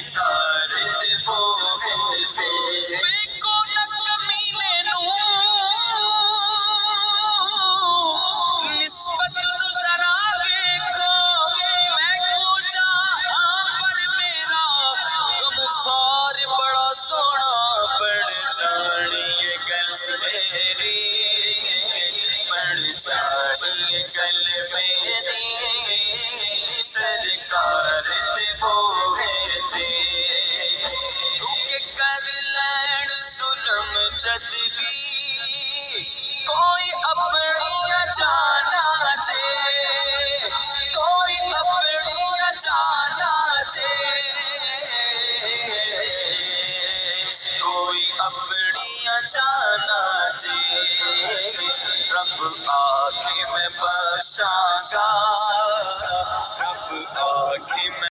سرکار دے وہ ویکو نہ کمینے نو نسبت نو ذرا ویکو میں کو جہاں پر میرا غم خار بڑا سونا پڑ جانی گل میری پڑ جانی گل میری سرکار دے وہ تھوکے کر لین ظلم جد بھی کوئی اپنی جانا جے کوئی اپنی جانا جے کوئی اپنی جانا جے رب آکھے میں بخشاں گا رب آکھے میں